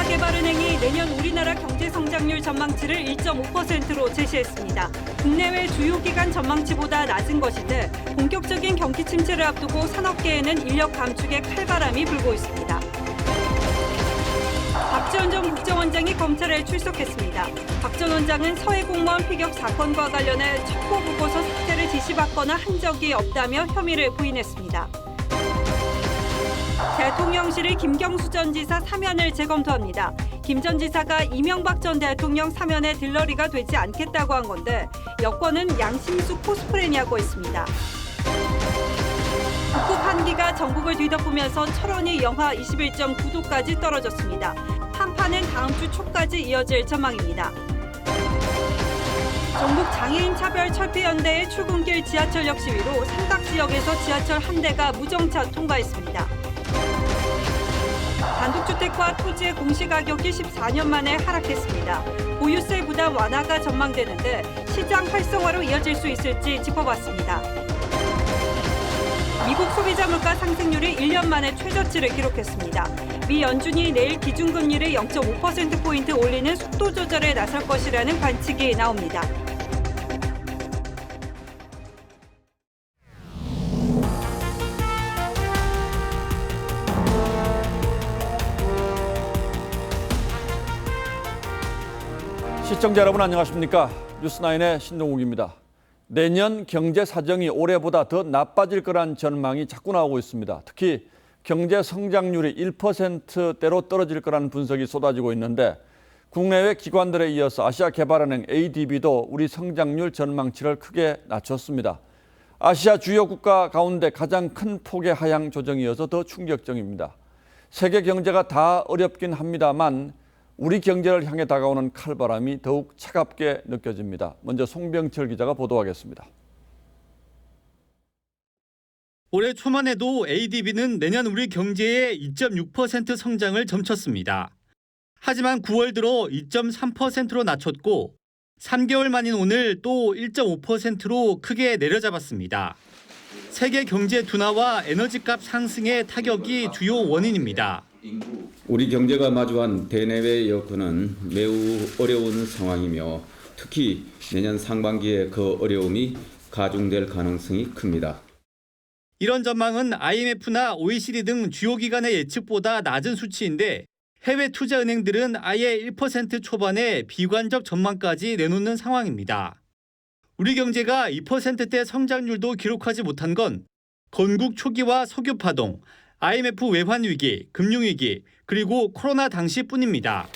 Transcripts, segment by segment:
아시아개발은행이 내년 우리나라 경제 성장률 전망치를 1.5%로 제시했습니다. 국내외 주요 기관 전망치보다 낮은 것인데 본격적인 경기 침체를 앞두고 산업계에는 인력 감축의 칼바람이 불고 있습니다. 박지원 전 국정원장이 검찰에 출석했습니다. 박 전 원장은 서해 공무원 피격 사건과 관련해 첩보 보고서 삭제를 지시받거나 한 적이 없다며 혐의를 부인했습니다. 대통령실이 김경수 전 지사 사면을 재검토합니다. 김 전 지사가 이명박 전 대통령 사면의 딜러리가 되지 않겠다고 한 건데 여권은 양심수 코스프레냐고 했습니다. 북극 한기가 전국을 뒤덮으면서 철원이 영하 21.9도까지 떨어졌습니다. 한파는 다음 주 초까지 이어질 전망입니다. 전국 장애인 차별 철폐연대의 출근길 지하철역 시위로 삼각 지역에서 지하철 한 대가 무정차 통과했습니다. 단독주택과 토지의 공시가격이 14년 만에 하락했습니다. 보유세 부담 완화가 전망되는데 시장 활성화로 이어질 수 있을지 짚어봤습니다. 미국 소비자 물가 상승률이 1년 만에 최저치를 기록했습니다. 미 연준이 내일 기준금리를 0.5%포인트 올리는 속도 조절에 나설 것이라는 관측이 나옵니다. 시청자 여러분 안녕하십니까? 뉴스9의 신동욱입니다. 내년 경제 사정이 올해보다 더 나빠질 거란 전망이 자꾸 나오고 있습니다. 특히 경제 성장률이 1%대로 떨어질 거라는 분석이 쏟아지고 있는데 국내외 기관들에 이어서 아시아개발은행 ADB도 우리 성장률 전망치를 크게 낮췄습니다. 아시아 주요 국가 가운데 가장 큰 폭의 하향 조정이어서 더 충격적입니다. 세계 경제가 다 어렵긴 합니다만 우리 경제를 향해 다가오는 칼바람이 더욱 차갑게 느껴집니다. 먼저 송병철 기자가 보도하겠습니다. 올해 초만 해도 ADB는 내년 우리 경제의 2.6% 성장을 점쳤습니다. 하지만 9월 들어 2.3%로 낮췄고 3개월 만인 오늘 또 1.5%로 크게 내려잡았습니다. 세계 경제 둔화와 에너지값 상승의 타격이 주요 원인입니다. 우리 경제가 마주한 대내외 여건은 매우 어려운 상황이며 특히 내년 상반기에 그 어려움이 가중될 가능성이 큽니다. 이런 전망은 IMF나 OECD 등 주요 기관의 예측보다 낮은 수치인데 해외 투자은행들은 아예 1% 초반의 비관적 전망까지 내놓는 상황입니다. 우리 경제가 2%대 성장률도 기록하지 못한 건 건국 초기와 석유 파동, IMF 외환 위기, 금융위기, 그리고 코로나 당시뿐입니다.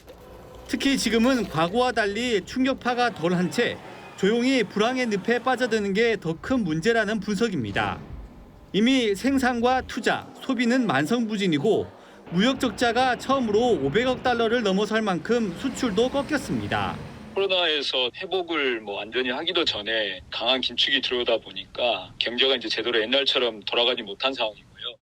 특히 지금은 과거와 달리 충격파가 덜한 채 조용히 불황의 늪에 빠져드는 게 더 큰 문제라는 분석입니다. 이미 생산과 투자, 소비는 만성부진이고 무역 적자가 처음으로 500억 달러를 넘어설 만큼 수출도 꺾였습니다. 코로나에서 회복을 완전히 하기도 전에 강한 긴축이 들어오다 보니까 경제가 이제 제대로 옛날처럼 돌아가지 못한 상황이고요.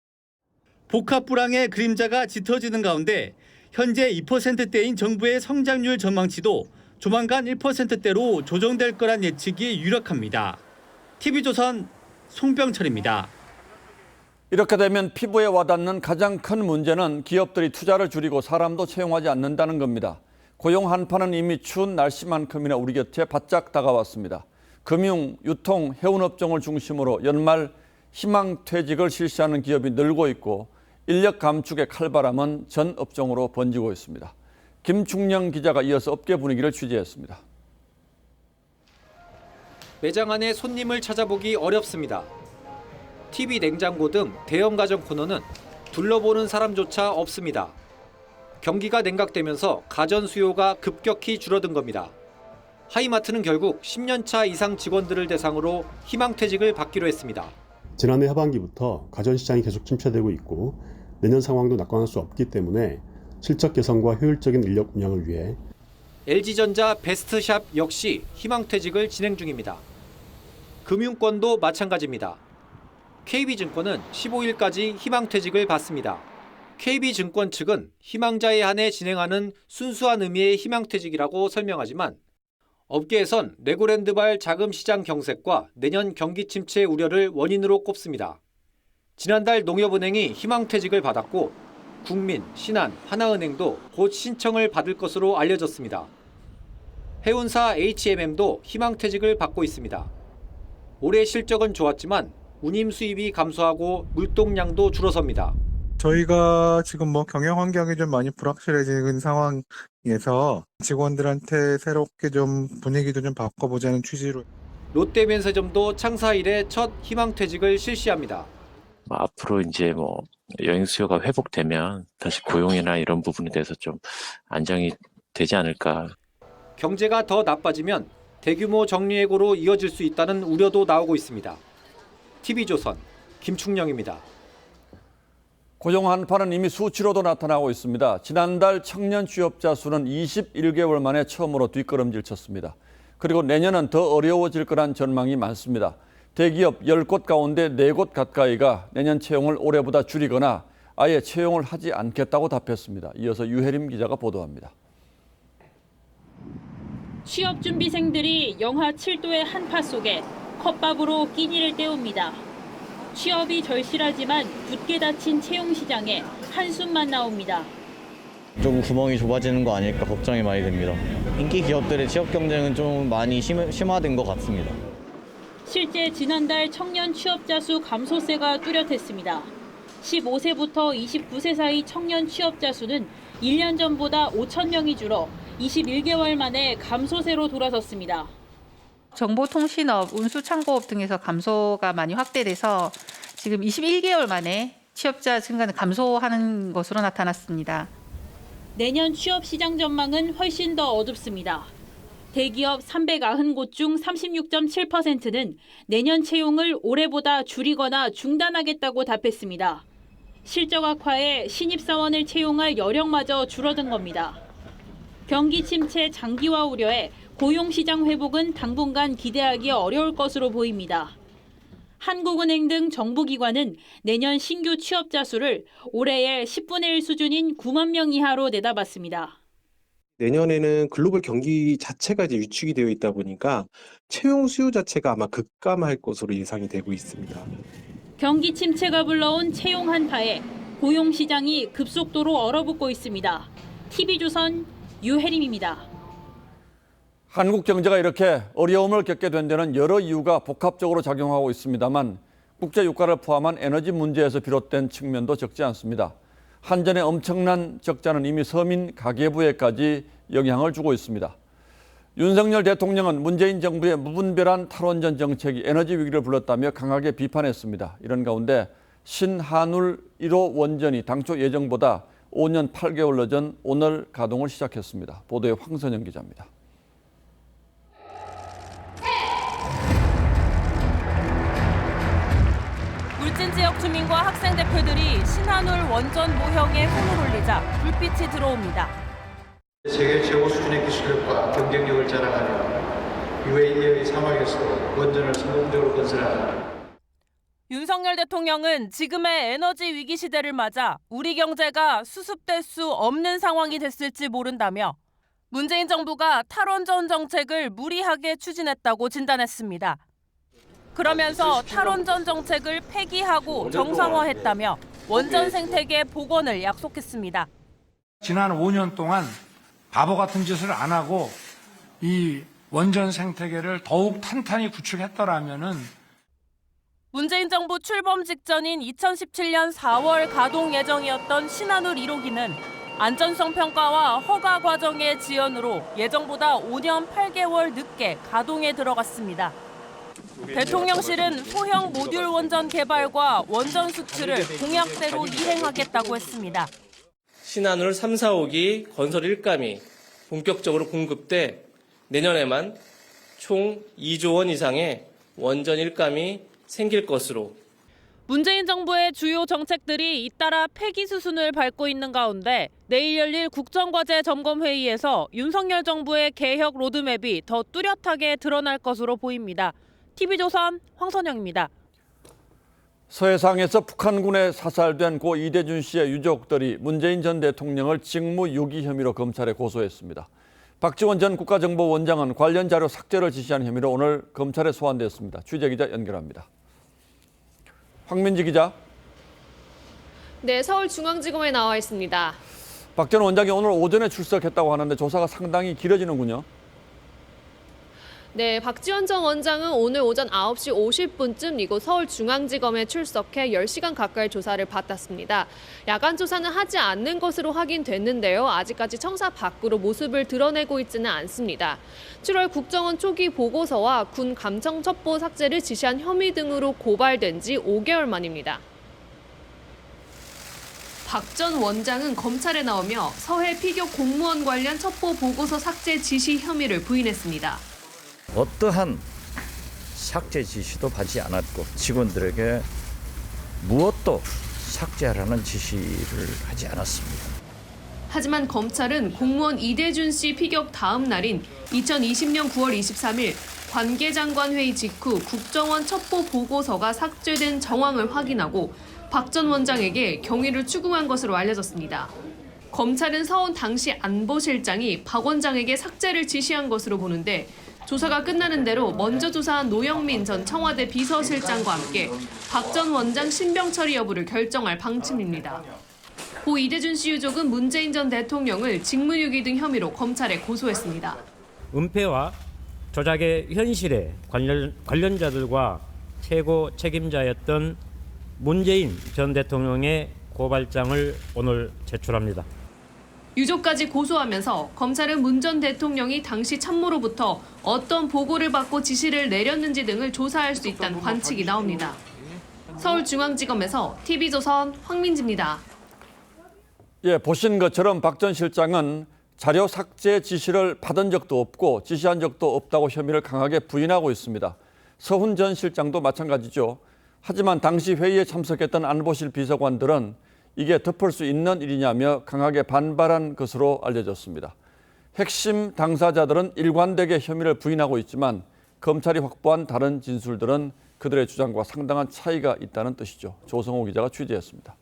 복합 불황의 그림자가 짙어지는 가운데 현재 2%대인 정부의 성장률 전망치도 조만간 1%대로 조정될 거란 예측이 유력합니다. TV조선 송병철입니다. 이렇게 되면 피부에 와닿는 가장 큰 문제는 기업들이 투자를 줄이고 사람도 채용하지 않는다는 겁니다. 고용 한파는 이미 추운 날씨만큼이나 우리 곁에 바짝 다가왔습니다. 금융, 유통, 해운업종을 중심으로 연말 희망퇴직을 실시하는 기업이 늘고 있고 인력 감축의 칼바람은 전 업종으로 번지고 있습니다. 김충영 기자가 이어서 업계 분위기를 취재했습니다. 매장 안에 손님을 찾아보기 어렵습니다. TV, 냉장고 등 대형 가전 코너는 둘러보는 사람조차 없습니다. 경기가 냉각되면서 가전 수요가 급격히 줄어든 겁니다. 하이마트는 결국 10년차 이상 직원들을 대상으로 희망퇴직을 받기로 했습니다. 지난해 하반기부터 가전 시장이 계속 침체되고 있고 내년 상황도 낙관할 수 없기 때문에 실적 개선과 효율적인 인력 운영을 위해 LG전자 베스트샵 역시 희망퇴직을 진행 중입니다. 금융권도 마찬가지입니다. KB증권은 15일까지 희망퇴직을 받습니다. KB증권 측은 희망자에 한해 진행하는 순수한 의미의 희망퇴직이라고 설명하지만 업계에선 레고랜드발 자금 시장 경색과 내년 경기 침체 우려를 원인으로 꼽습니다. 지난달 농협은행이 희망퇴직을 받았고 국민, 신한, 하나은행도 곧 신청을 받을 것으로 알려졌습니다. 해운사 HMM도 희망퇴직을 받고 있습니다. 올해 실적은 좋았지만 운임 수입이 감소하고 물동량도 줄어섭니다. 저희가 지금 경영 환경이 좀 많이 불확실해진 상황에서 직원들한테 새롭게 좀 분위기도 좀 바꿔보자는 취지로. 롯데면세점도 창사 이래 첫 희망퇴직을 실시합니다. 앞으로 이제 여행 수요가 회복되면 다시 고용이나 이런 부분에 대해서 좀 안정이 되지 않을까. 경제가 더 나빠지면 대규모 정리해고로 이어질 수 있다는 우려도 나오고 있습니다. TV조선 김충영입니다. 고용 한파는 이미 수치로도 나타나고 있습니다. 지난달 청년 취업자 수는 21개월 만에 처음으로 뒷걸음질 쳤습니다. 그리고 내년은 더 어려워질 거란 전망이 많습니다. 대기업 10곳 가운데 4곳 가까이가 내년 채용을 올해보다 줄이거나 아예 채용을 하지 않겠다고 답했습니다. 이어서 유혜림 기자가 보도합니다. 취업준비생들이 영하 7도의 한파 속에 컵밥으로 끼니를 때웁니다. 취업이 절실하지만 굳게 닫힌 채용시장에 한숨만 나옵니다. 좀 구멍이 좁아지는 거 아닐까 걱정이 많이 됩니다. 인기 기업들의 취업 경쟁은 좀 많이 심화된 것 같습니다. 실제 지난달 청년 취업자 수 감소세가 뚜렷했습니다. 15세부터 29세 사이 청년 취업자 수는 1년 전보다 5천 명이 줄어 21개월 만에 감소세로 돌아섰습니다. 정보통신업, 운수창고업 등에서 감소가 많이 확대돼서 지금 21개월 만에 취업자 증가는 감소하는 것으로 나타났습니다. 내년 취업 시장 전망은 훨씬 더 어둡습니다. 대기업 390곳 중 36.7%는 내년 채용을 올해보다 줄이거나 중단하겠다고 답했습니다. 실적 악화에 신입사원을 채용할 여력마저 줄어든 겁니다. 경기 침체 장기화 우려에 고용시장 회복은 당분간 기대하기 어려울 것으로 보입니다. 한국은행 등 정부기관은 내년 신규 취업자 수를 올해의 10분의 1 수준인 9만 명 이하로 내다봤습니다. 내년에는 글로벌 경기 자체가 이제 위축이 되어 있다 보니까 채용 수요 자체가 아마 급감할 것으로 예상이 되고 있습니다. 경기 침체가 불러온 채용 한파에 고용시장이 급속도로 얼어붙고 있습니다. TV조선 유혜림입니다. 한국 경제가 이렇게 어려움을 겪게 된 데는 여러 이유가 복합적으로 작용하고 있습니다만 국제 유가를 포함한 에너지 문제에서 비롯된 측면도 적지 않습니다. 한전의 엄청난 적자는 이미 서민 가계부에까지 영향을 주고 있습니다. 윤석열 대통령은 문재인 정부의 무분별한 탈원전 정책이 에너지 위기를 불렀다며 강하게 비판했습니다. 이런 가운데 신한울 1호 원전이 당초 예정보다 5년 8개월 늦은 오늘 가동을 시작했습니다. 보도에 황선영 기자입니다. 울진 지역 주민과 학생 대표들이 신한울 원전 모형에 손을 올리자 불빛이 들어옵니다. 세계 최고 수준의 기술력과 경쟁력을 자랑하며 UAE의 사막에서도 원전을 성공적으로 건설하는 윤석열 대통령은 지금의 에너지 위기 시대를 맞아 우리 경제가 수습될 수 없는 상황이 됐을지 모른다며 문재인 정부가 탈원전 정책을 무리하게 추진했다고 진단했습니다. 그러면서 탈원전 정책을 폐기하고 정상화했다며 원전 생태계 복원을 약속했습니다. 지난 5년 동안 바보 같은 짓을 안 하고 이 원전 생태계를 더욱 탄탄히 구축했더라면은 문재인 정부 출범 직전인 2017년 4월 가동 예정이었던 신한울 1호기는 안전성 평가와 허가 과정의 지연으로 예정보다 5년 8개월 늦게 가동에 들어갔습니다. 대통령실은 소형 모듈 원전 개발과 원전 수출을 공약대로 이행하겠다고 했습니다. 신한울 3, 4호기 건설 일감이 본격적으로 공급돼 내년에만 총 2조 원 이상의 원전 일감이 생길 것으로. 문재인 정부의 주요 정책들이 잇따라 폐기 수순을 밟고 있는 가운데 내일 열릴 국정과제 점검회의에서 윤석열 정부의 개혁 로드맵이 더 뚜렷하게 드러날 것으로 보입니다. TV조선 황선영입니다. 서해상에서 북한군에 사살된 고 이대준 씨의 유족들이 문재인 전 대통령을 직무유기 혐의로 검찰에 고소했습니다. 박지원 전 국가정보원장은 관련 자료 삭제를 지시한 혐의로 오늘 검찰에 소환됐습니다. 취재기자 연결합니다. 황민지 기자. 네, 서울중앙지검에 나와 있습니다. 박 전 원장이 오늘 오전에 출석했다고 하는데 조사가 상당히 길어지는군요. 네, 박지원 전 원장은 오늘 오전 9시 50분쯤 이곳 서울중앙지검에 출석해 10시간 가까이 조사를 받았습니다. 야간 조사는 하지 않는 것으로 확인됐는데요. 아직까지 청사 밖으로 모습을 드러내고 있지는 않습니다. 7월 국정원 초기 보고서와 군 감청 첩보 삭제를 지시한 혐의 등으로 고발된 지 5개월 만입니다. 박 전 원장은 검찰에 나오며 서해 피격 공무원 관련 첩보 보고서 삭제 지시 혐의를 부인했습니다. 어떠한 삭제 지시도 받지 않았고 직원들에게 무엇도 삭제하라는 지시를 하지 않았습니다. 하지만 검찰은 공무원 이대준 씨 피격 다음 날인 2020년 9월 23일 관계장관 회의 직후 국정원 첩보 보고서가 삭제된 정황을 확인하고 박 전 원장에게 경위를 추궁한 것으로 알려졌습니다. 검찰은 서훈 당시 안보실장이 박 원장에게 삭제를 지시한 것으로 보는데 조사가 끝나는 대로 먼저 조사한 노영민 전 청와대 비서실장과 함께 박 전 원장 신병 처리 여부를 결정할 방침입니다. 고 이대준 씨 유족은 문재인 전 대통령을 직무유기 등 혐의로 검찰에 고소했습니다. 은폐와 조작의 현실에 관련자들과 최고 책임자였던 문재인 전 대통령의 고발장을 오늘 제출합니다. 유족까지 고소하면서 검찰은 문 전 대통령이 당시 참모로부터 어떤 보고를 받고 지시를 내렸는지 등을 조사할 수 있다는 관측이 나옵니다. 서울중앙지검에서 TV조선 황민지입니다. 예, 보신 것처럼 박 전 실장은 자료 삭제 지시를 받은 적도 없고 지시한 적도 없다고 혐의를 강하게 부인하고 있습니다. 서훈 전 실장도 마찬가지죠. 하지만 당시 회의에 참석했던 안보실 비서관들은 이게 덮을 수 있는 일이냐며 강하게 반발한 것으로 알려졌습니다. 핵심 당사자들은 일관되게 혐의를 부인하고 있지만 검찰이 확보한 다른 진술들은 그들의 주장과 상당한 차이가 있다는 뜻이죠. 조성호 기자가 취재했습니다.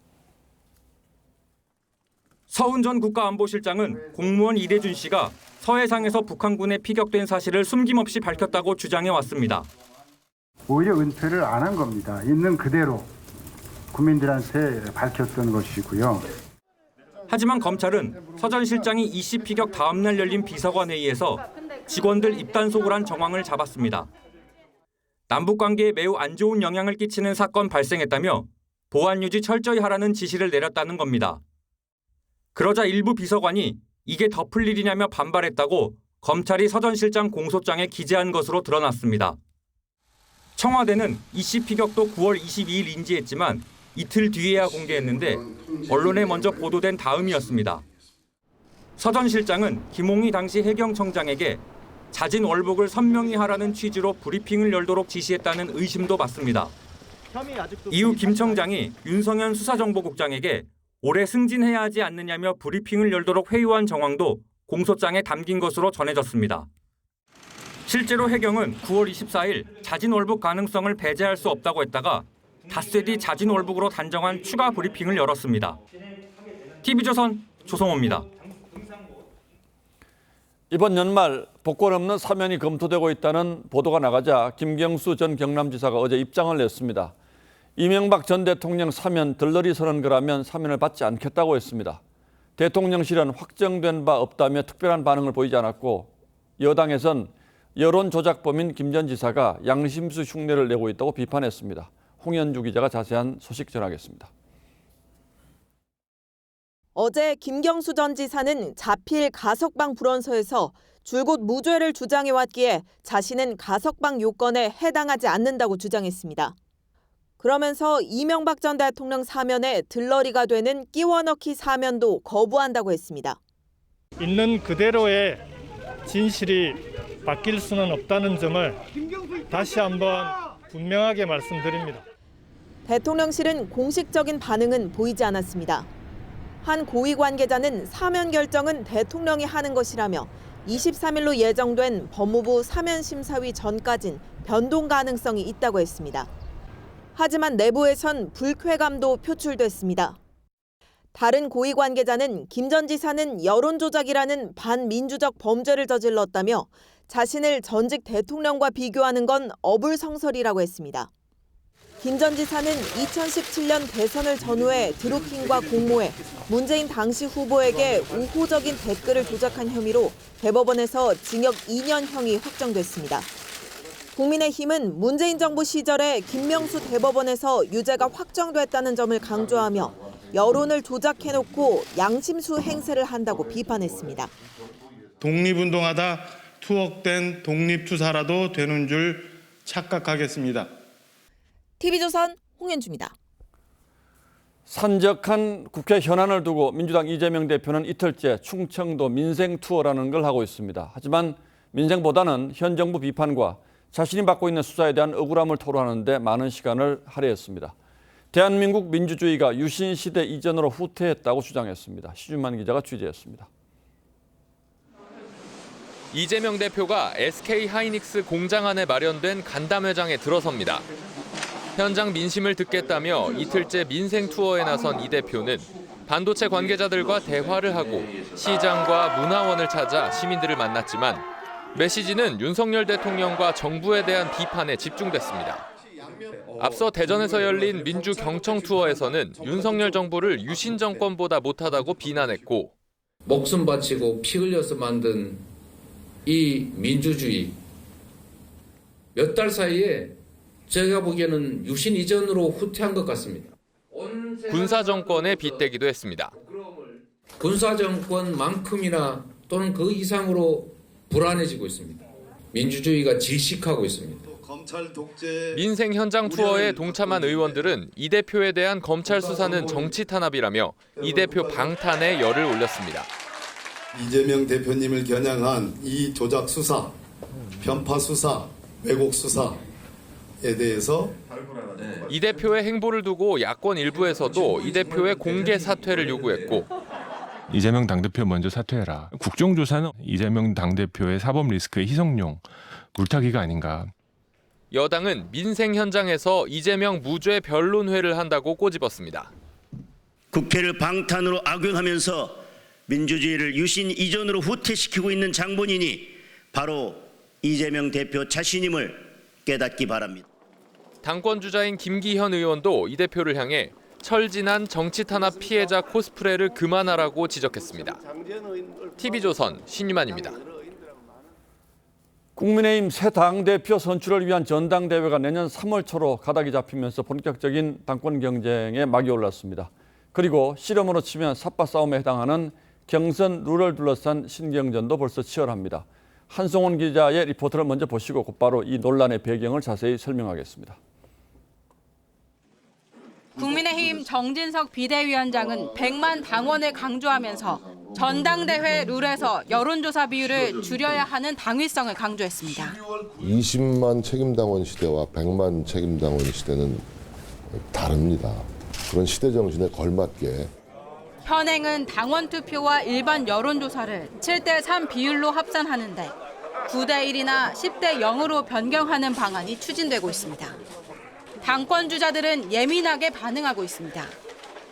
서훈 전 국가안보실장은 공무원 이대준 씨가 서해상에서 북한군에 피격된 사실을 숨김없이 밝혔다고 주장해왔습니다. 오히려 은폐를 안 한 겁니다. 있는 그대로 국민들한테 밝혔던 것이고요. 하지만 검찰은 서 전 실장이 이씨 피격 다음 날 열린 비서관회의에서 직원들 입단속을 한 정황을 잡았습니다. 남북관계에 매우 안 좋은 영향을 끼치는 사건 발생했다며 보안 유지 철저히 하라는 지시를 내렸다는 겁니다. 그러자 일부 비서관이 이게 덮을 일이냐며 반발했다고 검찰이 서 전 실장 공소장에 기재한 것으로 드러났습니다. 청와대는 이씨 피격도 9월 22일 인지했지만 이틀 뒤에야 공개했는데 언론에 먼저 보도된 다음이었습니다. 서 전 실장은 김홍희 당시 해경청장에게 자진 월북을 선명히 하라는 취지로 브리핑을 열도록 지시했다는 의심도 받습니다. 이후 김 청장이 윤성현 수사정보국장에게 올해 승진해야 하지 않느냐며 브리핑을 열도록 회유한 정황도 공소장에 담긴 것으로 전해졌습니다. 실제로 해경은 9월 24일 자진 월북 가능성을 배제할 수 없다고 했다가 닷새 뒤 자진 월북으로 단정한 추가 브리핑을 열었습니다. TV조선 조성호입니다. 이번 연말 복권 없는 사면이 검토되고 있다는 보도가 나가자 김경수 전 경남지사가 어제 입장을 냈습니다. 이명박 전 대통령 사면 들러리 서는 거라면 사면을 받지 않겠다고 했습니다. 대통령실은 확정된 바 없다며 특별한 반응을 보이지 않았고 여당에선 여론조작범인 김 전 지사가 양심수 흉내를 내고 있다고 비판했습니다. 홍현주 기자가 자세한 소식 전하겠습니다. 어제 김경수 전 지사는 자필 가석방 불원서에서 줄곧 무죄를 주장해왔기에 자신은 가석방 요건에 해당하지 않는다고 주장했습니다. 그러면서 이명박 전 대통령 사면에 들러리가 되는 끼워넣기 사면도 거부한다고 했습니다. 있는 그대로의 진실이 바뀔 수는 없다는 점을 다시 한번 분명하게 말씀드립니다. 대통령실은 공식적인 반응은 보이지 않았습니다. 한 고위 관계자는 사면 결정은 대통령이 하는 것이라며 23일로 예정된 법무부 사면심사위 전까진 변동 가능성이 있다고 했습니다. 하지만 내부에선 불쾌감도 표출됐습니다. 다른 고위 관계자는 김 전 지사는 여론조작이라는 반민주적 범죄를 저질렀다며 자신을 전직 대통령과 비교하는 건 어불성설이라고 했습니다. 김 전 지사는 2017년 대선을 전후해 드루킹과 공모해 문재인 당시 후보에게 우호적인 댓글을 조작한 혐의로 대법원에서 징역 2년형이 확정됐습니다. 국민의힘은 문재인 정부 시절에 김명수 대법원에서 유죄가 확정됐다는 점을 강조하며 여론을 조작해놓고 양심수 행세를 한다고 비판했습니다. 독립운동하다 투옥된 독립투사라도 되는 줄 착각하겠습니다. TV조선 홍현주입니다. 산적한 국회 현안을 두고 민주당 이재명 대표는 이틀째 충청도 민생 투어라는 걸 하고 있습니다. 하지만 민생보다는 현 정부 비판과 자신이 받고 있는 수사에 대한 억울함을 토로하는 데 많은 시간을 할애했습니다. 대한민국 민주주의가 유신 시대 이전으로 후퇴했다고 주장했습니다. 시준만 기자가 취재했습니다. 이재명 대표가 SK 하이닉스 공장 안에 마련된 간담회장에 들어섭니다. 현장 민심을 듣겠다며 이틀째 민생 투어에 나선 이 대표는 반도체 관계자들과 대화를 하고 시장과 문화원을 찾아 시민들을 만났지만 메시지는 윤석열 대통령과 정부에 대한 비판에 집중됐습니다. 앞서 대전에서 열린 민주 경청 투어에서는 윤석열 정부를 유신 정권보다 못하다고 비난했고 목숨 바치고 피 흘려서 만든 이 민주주의 몇 달 사이에 제가 보기에는 유신 이전으로 후퇴한 것 같습니다. 군사 정권에 빗대기도 했습니다. 군사 정권만큼이나 또는 그 이상으로 불안해지고 있습니다. 민주주의가 질식하고 있습니다. 민생 현장 투어에 동참한 의원들은 이 대표에 대한 검찰 수사는 정치 탄압이라며 이 대표 방탄에 열을 올렸습니다. 이재명 대표님을 겨냥한 이 조작 수사, 편파 수사, 왜곡 수사에 대해서 이 대표의 행보를 두고 야권 일부에서도 이 대표의 공개 사퇴를 요구했고 이재명 당대표 먼저 사퇴해라. 국정조사는 이재명 당대표의 사법 리스크의 희석용, 물타기가 아닌가. 여당은 민생 현장에서 이재명 무죄 변론회를 한다고 꼬집었습니다. 국회를 방탄으로 악용하면서 민주주의를 유신 이전으로 후퇴시키고 있는 장본인이 바로 이재명 대표 자신임을 깨닫기 바랍니다. 당권 주자인 김기현 의원도 이 대표를 향해 철진한 정치 탄압 피해자 코스프레를 그만하라고 지적했습니다. TV조선 신유만입니다. 국민의힘 새 당대표 선출을 위한 전당대회가 내년 3월 초로 가닥이 잡히면서 본격적인 당권 경쟁에 막이 올랐습니다. 그리고 실험으로 치면 삽바 싸움에 해당하는 경선 룰을 둘러싼 신경전도 벌써 치열합니다. 한송원 기자의 리포트를 먼저 보시고 곧바로 이 논란의 배경을 자세히 설명하겠습니다. 국민의힘 정진석 비대위원장은 100만 당원을 강조하면서 전당대회 룰에서 여론조사 비율을 줄여야 하는 당위성을 강조했습니다. 20만 책임당원 시대와 100만 책임당원 시대는 다릅니다. 그런 시대 정신에 걸맞게 현행은 당원 투표와 일반 여론조사를 7대3 비율로 합산하는데 9대1이나 10대0으로 변경하는 방안이 추진되고 있습니다. 당권 주자들은 예민하게 반응하고 있습니다.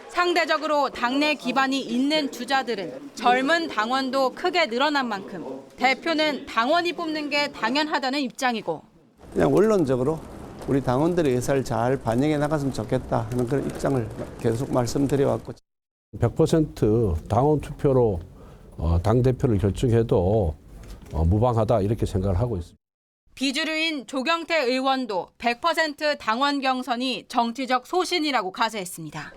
상대적으로 당내 기반이 있는 주자들은 젊은 당원도 크게 늘어난 만큼 대표는 당원이 뽑는 게 당연하다는 입장이고 그냥 원론적으로 우리 당원들의 의사를 잘 반영해 나갔으면 좋겠다 하는 그런 입장을 계속 말씀드려왔고 100% 당원 투표로 당대표를 결정해도 무방하다 이렇게 생각을 하고 있습니다. 비주류인 조경태 의원도 100% 당원 경선이 정치적 소신이라고 가세했습니다.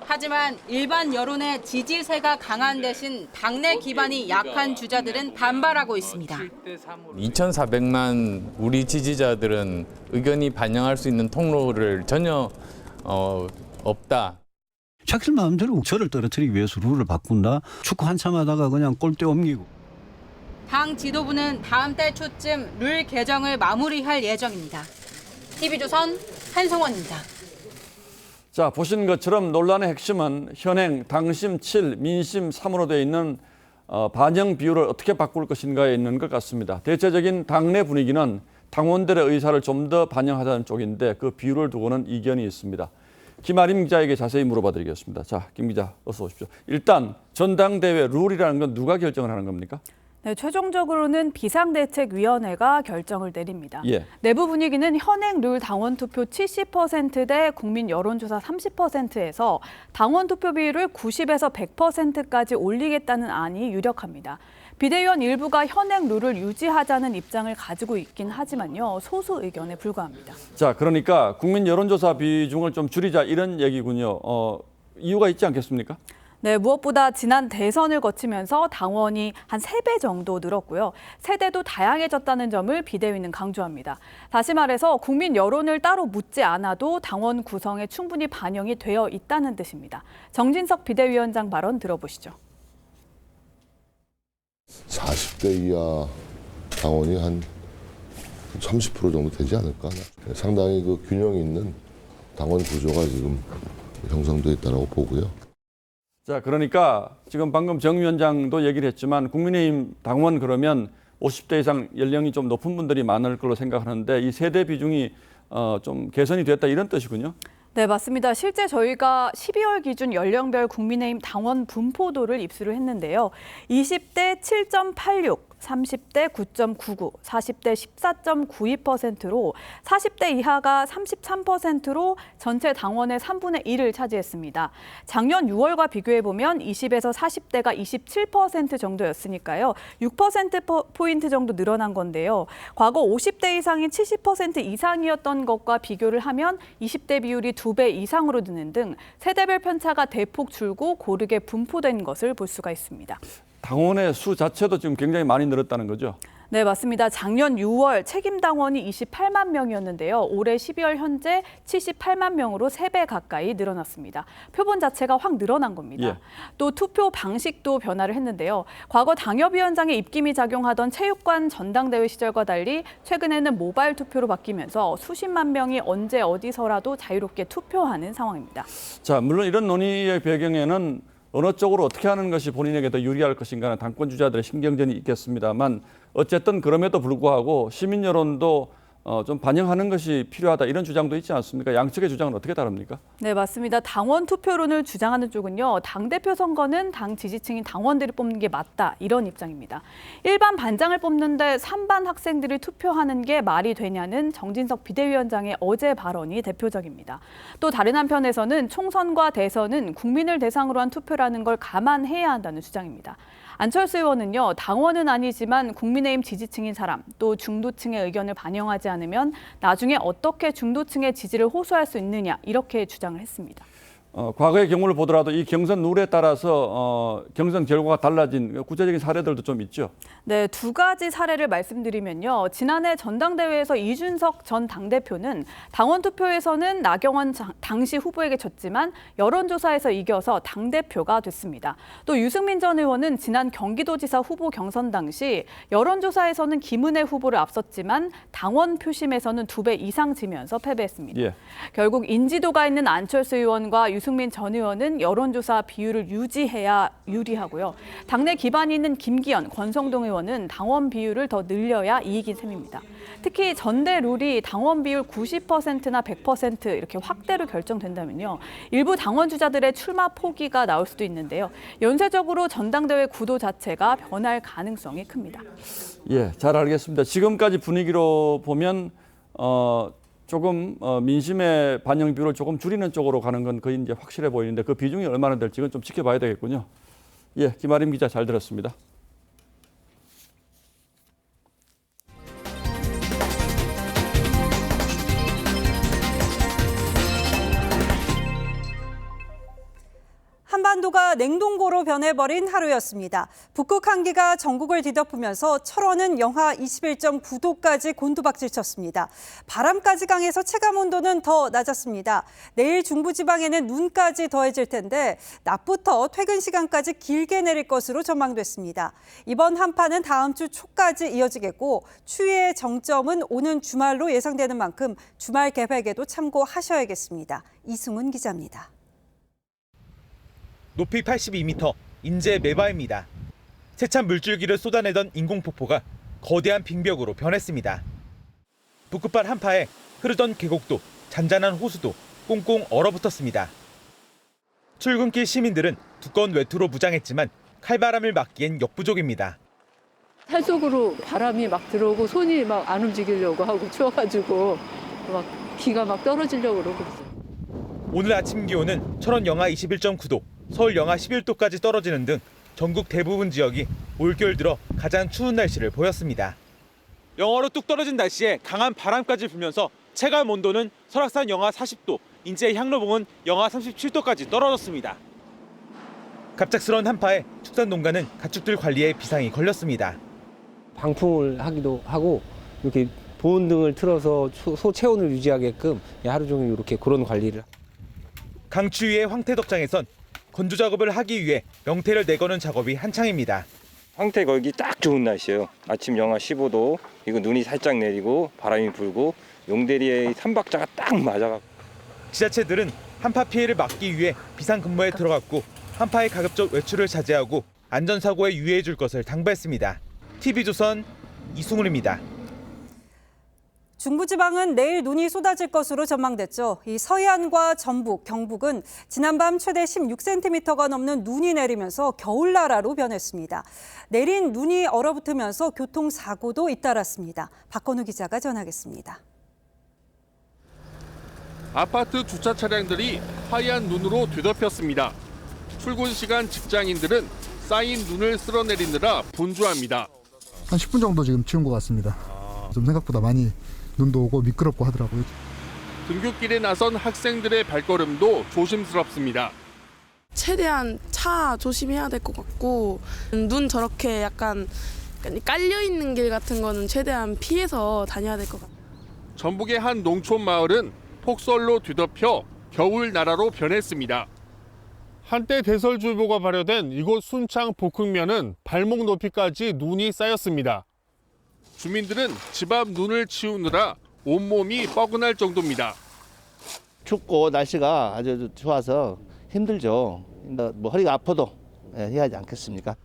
하지만 일반 여론의 지지세가 강한 대신 당내 기반이 약한 주자들은 반발하고 있습니다. 2,400만 우리 지지자들은 의견이 반영할 수 있는 통로를 전혀 없다. 자기들 마음대로 저를 떨어뜨리기 위해서 룰을 바꾼다. 축구 한참 하다가 그냥 골대 옮기고. 당 지도부는 다음 달 초쯤 룰 개정을 마무리할 예정입니다. TV조선 한송원입니다. 자, 보신 것처럼 논란의 핵심은 현행 당심 7, 민심 3으로 되어 있는 반영 비율을 어떻게 바꿀 것인가에 있는 것 같습니다. 대체적인 당내 분위기는 당원들의 의사를 좀 더 반영하자는 쪽인데 그 비율을 두고는 이견이 있습니다. 김아림 기자에게 자세히 물어봐 드리겠습니다. 자, 김 기자 어서 오십시오. 일단 전당대회 룰이라는 건 누가 결정을 하는 겁니까? 네, 최종적으로는 비상대책위원회가 결정을 내립니다. 예. 내부 분위기는 현행 룰 당원 투표 70% 대 국민 여론조사 30%에서 당원 투표 비율을 90에서 100%까지 올리겠다는 안이 유력합니다. 비대위원 일부가 현행 룰을 유지하자는 입장을 가지고 있긴 하지만요. 소수 의견에 불과합니다. 자, 그러니까 국민 여론조사 비중을 좀 줄이자 이런 얘기군요. 이유가 있지 않겠습니까? 네, 무엇보다 지난 대선을 거치면서 당원이 한 3배 정도 늘었고요. 세대도 다양해졌다는 점을 비대위는 강조합니다. 다시 말해서 국민 여론을 따로 묻지 않아도 당원 구성에 충분히 반영이 되어 있다는 뜻입니다. 정진석 비대위원장 발언 들어보시죠. 40대 이하 당원이 한 30% 정도 되지 않을까. 상당히 그 균형 있는 당원 구조가 지금 형성되어 있다고 보고요. 자, 그러니까 지금 방금 정 위원장도 얘기를 했지만 국민의힘 당원 그러면 50대 이상 연령이 좀 높은 분들이 많을 걸로 생각하는데 이 세대 비중이 좀 개선이 됐다 이런 뜻이군요. 네, 맞습니다. 실제 저희가 12월 기준 연령별 국민의힘 당원 분포도를 입수를 했는데요. 20대 7.86, 30대 9.99, 40대 14.92%로 40대 이하가 33%로 전체 당원의 3분의 1을 차지했습니다. 작년 6월과 비교해보면 20에서 40대가 27% 정도였으니까요. 6%포인트 정도 늘어난 건데요. 과거 50대 이상인 70% 이상이었던 것과 비교를 하면 20대 비율이 2배 이상으로 느는 등 세대별 편차가 대폭 줄고 고르게 분포된 것을 볼 수가 있습니다. 당원의 수 자체도 지금 굉장히 많이 늘었다는 거죠? 네, 맞습니다. 작년 6월 책임 당원이 28만 명이었는데요. 올해 12월 현재 78만 명으로 3배 가까이 늘어났습니다. 표본 자체가 확 늘어난 겁니다. 예. 또 투표 방식도 변화를 했는데요. 과거 당협위원장의 입김이 작용하던 체육관 전당대회 시절과 달리 최근에는 모바일 투표로 바뀌면서 수십만 명이 언제 어디서라도 자유롭게 투표하는 상황입니다. 자, 물론 이런 논의의 배경에는 어느 쪽으로 어떻게 하는 것이 본인에게 더 유리할 것인가는 당권 주자들의 신경전이 있겠습니다만 어쨌든 그럼에도 불구하고 시민 여론도 좀 반영하는 것이 필요하다 이런 주장도 있지 않습니까? 양측의 주장은 어떻게 다릅니까? 네, 맞습니다. 당원 투표론을 주장하는 쪽은요. 당대표 선거는 당 지지층인 당원들이 뽑는 게 맞다 이런 입장입니다. 일반 반장을 뽑는데 3반 학생들이 투표하는 게 말이 되냐는 정진석 비대위원장의 어제 발언이 대표적입니다. 또 다른 한편에서는 총선과 대선은 국민을 대상으로 한 투표라는 걸 감안해야 한다는 주장입니다. 안철수 의원은요. 당원은 아니지만 국민의힘 지지층인 사람 또 중도층의 의견을 반영하지 않으면 나중에 어떻게 중도층의 지지를 호소할 수 있느냐 이렇게 주장을 했습니다. 과거의 경우를 보더라도 이 경선 룰에 따라서 경선 결과가 달라진 구체적인 사례들도 좀 있죠. 네, 2가지 사례를 말씀드리면요. 지난해 전당대회에서 이준석 전 당대표는 당원 투표에서는 나경원 당시 후보에게 졌지만 여론조사에서 이겨서 당대표가 됐습니다. 또 유승민 전 의원은 지난 경기도지사 후보 경선 당시 여론조사에서는 김은혜 후보를 앞섰지만 당원 표심에서는 2배 이상 지면서 패배했습니다. 예. 결국 인지도가 있는 안철수 의원과 유승민 전 의원은 여론조사 비율을 유지해야 유리하고요. 당내 기반이 있는 김기현, 권성동 의원은 당원 비율을 더 늘려야 이익인 셈입니다. 특히 전대 룰이 당원 비율 90%나 100% 이렇게 확대로 결정된다면요. 일부 당원 주자들의 출마 포기가 나올 수도 있는데요. 연쇄적으로 전당대회 구도 자체가 변할 가능성이 큽니다. 예, 잘 알겠습니다. 지금까지 분위기로 보면 조금 민심의 반영 비율을 조금 줄이는 쪽으로 가는 건 거의 이제 확실해 보이는데 그 비중이 얼마나 될지는 좀 지켜봐야 되겠군요. 예, 김아림 기자 잘 들었습니다. 한반도가 냉동고로 변해버린 하루였습니다. 북극 한기가 전국을 뒤덮으면서 철원은 영하 21.9도까지 곤두박질 쳤습니다. 바람까지 강해서 체감온도는 더 낮았습니다. 내일 중부지방에는 눈까지 더해질 텐데 낮부터 퇴근 시간까지 길게 내릴 것으로 전망됐습니다. 이번 한파는 다음 주 초까지 이어지겠고 추위의 정점은 오는 주말로 예상되는 만큼 주말 계획에도 참고하셔야겠습니다. 이승훈 기자입니다. 높이 82m, 인제 메바입니다. 세찬 물줄기를 쏟아내던 인공폭포가 거대한 빙벽으로 변했습니다. 북극발 한파에 흐르던 계곡도 잔잔한 호수도 꽁꽁 얼어붙었습니다. 출근길 시민들은 두꺼운 외투로 무장했지만 칼바람을 막기엔 역부족입니다. 산속으로 바람이 막 들어오고 손이 막 안 움직이려고 하고 추워가지고 막 기가 막 떨어지려고 그러고 있어요. 오늘 아침 기온은 철원 영하 21.9도, 서울 영하 11도까지 떨어지는 등 전국 대부분 지역이 올겨울 들어 가장 추운 날씨를 보였습니다. 영하로 뚝 떨어진 날씨에 강한 바람까지 불면서 체감 온도는 설악산 영하 40도, 인제 향로봉은 영하 37도까지 떨어졌습니다. 갑작스러운 한파에 축산 농가는 가축들 관리에 비상이 걸렸습니다. 방풍을 하기도 하고 이렇게 보온 등을 틀어서 소 체온을 유지하게끔 하루 종일 이렇게 그런 관리를. 강추위의 황태덕장에선 건조 작업을 하기 위해 명태를 내거는 작업이 한창입니다. 황태 걸기 딱 좋은 날씨예요. 아침 영하 15도, 이거 눈이 살짝 내리고 바람이 불고 용대리의 삼박자가 딱 맞아가. 지자체들은 한파 피해를 막기 위해 비상근무에 들어갔고 한파의 가급적 외출을 자제하고 안전사고에 유의해 줄 것을 당부했습니다. TV조선 이승훈입니다. 중부지방은 내일 눈이 쏟아질 것으로 전망됐죠. 이 서해안과 전북, 경북은 지난밤 최대 16cm가 넘는 눈이 내리면서 겨울나라로 변했습니다. 내린 눈이 얼어붙으면서 교통사고도 잇따랐습니다. 박건우 기자가 전하겠습니다. 아파트 주차 차량들이 하얀 눈으로 뒤덮였습니다. 출근 시간 직장인들은 쌓인 눈을 쓸어내리느라 분주합니다. 한 10분 정도 지금 치운 것 같습니다. 좀 생각보다 많이 눈도 오고 미끄럽고 하더라고요. 등굣길에 나선 학생들의 발걸음도 조심스럽습니다. 최대한 차 조심해야 될 것 같고 눈 저렇게 약간 깔려있는 길 같은 거는 최대한 피해서 다녀야 될 것 같아요. 전북의 한 농촌 마을은 폭설로 뒤덮여 겨울 나라로 변했습니다. 한때 대설주의보가 발효된 이곳 순창 복흥면은 발목 높이까지 눈이 쌓였습니다. 주민들은 집 앞 눈을 치우느라 온몸이 뻐근할 정도입니다. 춥고 날씨가 아주 좋아서 힘들죠. 뭐 허리가 아파도 해야 하지 않겠습니까?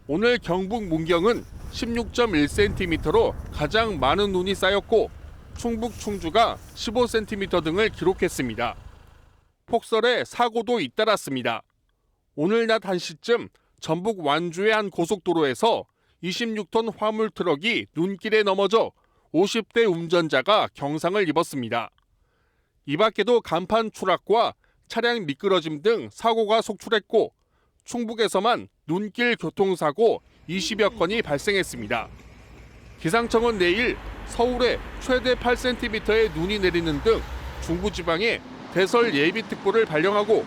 오늘 경북 문경은 16.1cm로 가장 많은 눈이 쌓였고 충북 충주가 15cm 등을 기록했습니다. 폭설에 사고도 잇따랐습니다. 오늘 낮 1시쯤 전북 완주의 한 고속도로에서 26톤 화물 트럭이 눈길에 넘어져 50대 운전자가 경상을 입었습니다. 이 밖에도 간판 추락과 차량 미끄러짐 등 사고가 속출했고 충북에서만 눈길 교통사고 20여 건이 발생했습니다. 기상청은 내일 서울에 최대 8cm의 눈이 내리는 등 중부지방에 대설 예비특보를 발령하고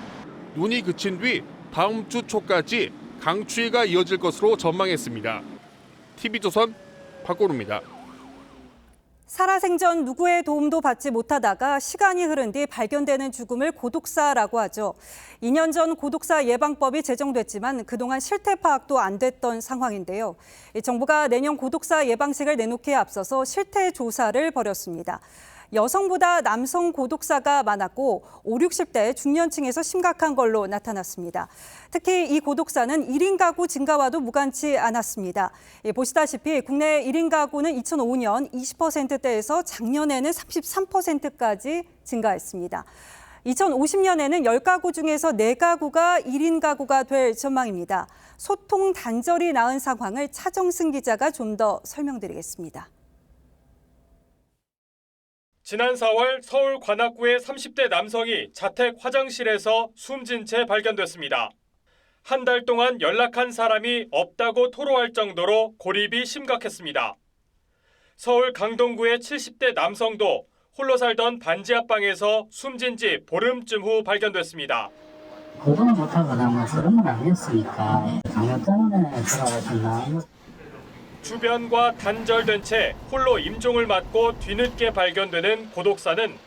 눈이 그친 뒤 다음 주 초까지 강추위가 이어질 것으로 전망했습니다. TV조선 박건우입니다. 살아생전 누구의 도움도 받지 못하다가 시간이 흐른 뒤 발견되는 죽음을 고독사라고 하죠. 2년 전 고독사 예방법이 제정됐지만 그동안 실태 파악도 안 됐던 상황인데요. 정부가 내년 고독사 예방책을 내놓기에 앞서서 실태 조사를 벌였습니다. 여성보다 남성 고독사가 많았고 5, 60대 중년층에서 심각한 걸로 나타났습니다. 특히 이 고독사는 1인 가구 증가와도 무관치 않았습니다. 보시다시피 국내 1인 가구는 2005년 20%대에서 작년에는 33%까지 증가했습니다. 2050년에는 10가구 중에서 4가구가 1인 가구가 될 전망입니다. 소통 단절이 나은 상황을 차정승 기자가 좀 더 설명드리겠습니다. 지난 4월 서울 관악구의 30대 남성이 자택 화장실에서 숨진 채 발견됐습니다. 한 달 동안 연락한 사람이 없다고 토로할 정도로 고립이 심각했습니다. 서울 강동구의 70대 남성도 홀로 살던 반지 앞방에서 숨진 지 보름쯤 후 발견됐습니다. 거동을 못하거나 뭐 그런 건 아니었으니까 장염 때문에 돌아가셨나. 주변과 단절된 채 홀로 임종을 맞고 뒤늦게 발견되는 고독사는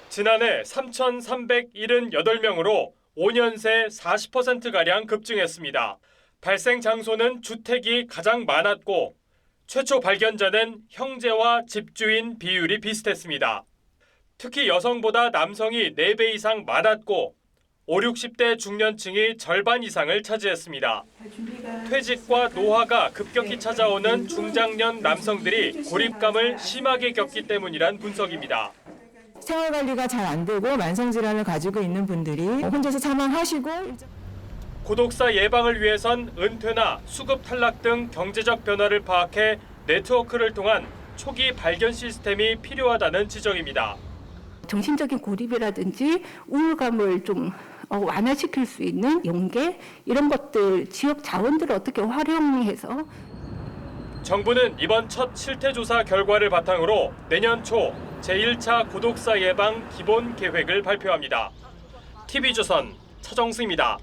지난해 3,378명으로 5년 새 40%가량 급증했습니다. 발생 장소는 주택이 가장 많았고 최초 발견자는 형제와 집주인 비율이 비슷했습니다. 특히 여성보다 남성이 4배 이상 많았고 5, 60대 중년층이 절반 이상을 차지했습니다. 퇴직과 노화가 급격히 찾아오는 중장년 남성들이 고립감을 심하게 겪기 때문이란 분석입니다. 생활관리가 잘 안 되고 만성질환을 가지고 있는 분들이 혼자서 사망하시고 고독사 예방을 위해선 은퇴나 수급 탈락 등 경제적 변화를 파악해 네트워크를 통한 초기 발견 시스템이 필요하다는 지적입니다. 정신적인 고립이라든지 우울감을 좀 완화시킬 수 있는 연계 이런 것들 지역 자원들을 어떻게 활용해서 정부는 이번 첫 실태조사 결과를 바탕으로 내년 초 제1차 고독사 예방 기본 계획을 발표합니다. TV조선 차정수입니다.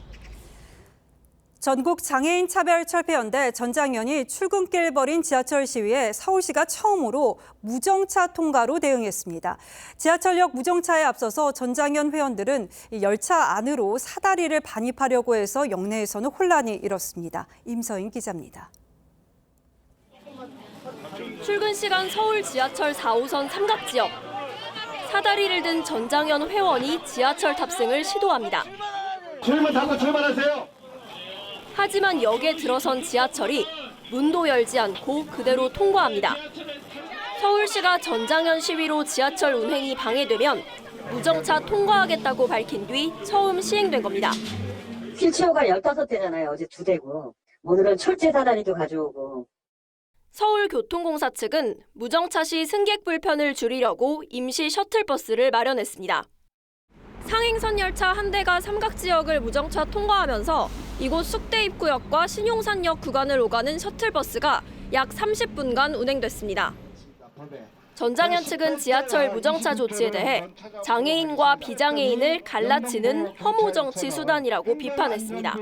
전국 장애인 차별철폐연대 전장현이 출근길 벌인 지하철 시위에 서울시가 처음으로 무정차 통과로 대응했습니다. 지하철역 무정차에 앞서서 전장현 회원들은 열차 안으로 사다리를 반입하려고 해서 역내에서는 혼란이 일었습니다. 임서인 기자입니다. 출근 시간 서울 지하철 4호선 삼각지역. 사다리를 든 전장현 회원이 지하철 탑승을 시도합니다. 줄만 닫고 출발하세요. 하지만 역에 들어선 지하철이 문도 열지 않고 그대로 통과합니다. 서울시가 전장현 시위로 지하철 운행이 방해되면 무정차 통과하겠다고 밝힌 뒤 처음 시행된 겁니다. 휠체어가 15대잖아요. 어제 2대고. 오늘은 철제 사다리도 가져오고. 서울교통공사 측은 무정차 시 승객 불편을 줄이려고 임시 셔틀버스를 마련했습니다. 상행선 열차 한 대가 삼각지역을 무정차 통과하면서 이곳 숙대 입구역과 신용산역 구간을 오가는 셔틀버스가 약 30분간 운행됐습니다. 전장현 측은 지하철 무정차 조치에 대해 장애인과 비장애인을 갈라치는 혐오 정치 수단이라고 비판했습니다.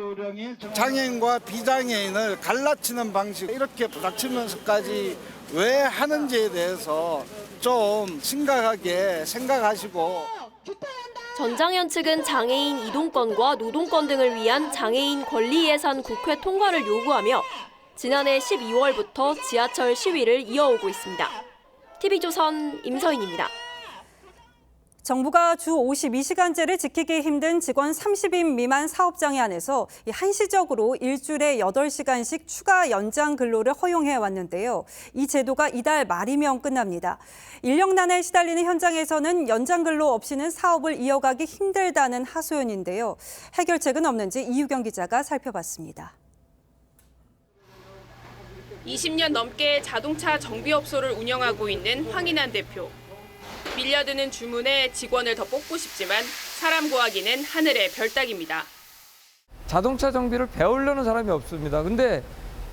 장애인과 비장애인을 갈라치는 방식 이렇게 부닥치면서까지 왜 하는지에 대해서 좀 심각하게 생각하시고 전장현 측은 장애인 이동권과 노동권 등을 위한 장애인 권리 예산 국회 통과를 요구하며 지난해 12월부터 지하철 시위를 이어오고 있습니다. TV조선 임서인입니다. 정부가 주 52시간제를 지키기 힘든 직원 30인 미만 사업장에 한해서 한시적으로 일주일에 8시간씩 추가 연장 근로를 허용해 왔는데요. 이 제도가 이달 말이면 끝납니다. 인력난에 시달리는 현장에서는 연장 근로 없이는 사업을 이어가기 힘들다는 하소연인데요. 해결책은 없는지 이유경 기자가 살펴봤습니다. 20년 넘게 자동차 정비업소를 운영하고 있는 황인환 대표. 밀려드는 주문에 직원을 더 뽑고 싶지만 사람 구하기는 하늘의 별 따기입니다. 자동차 정비를 배우려는 사람이 없습니다. 근데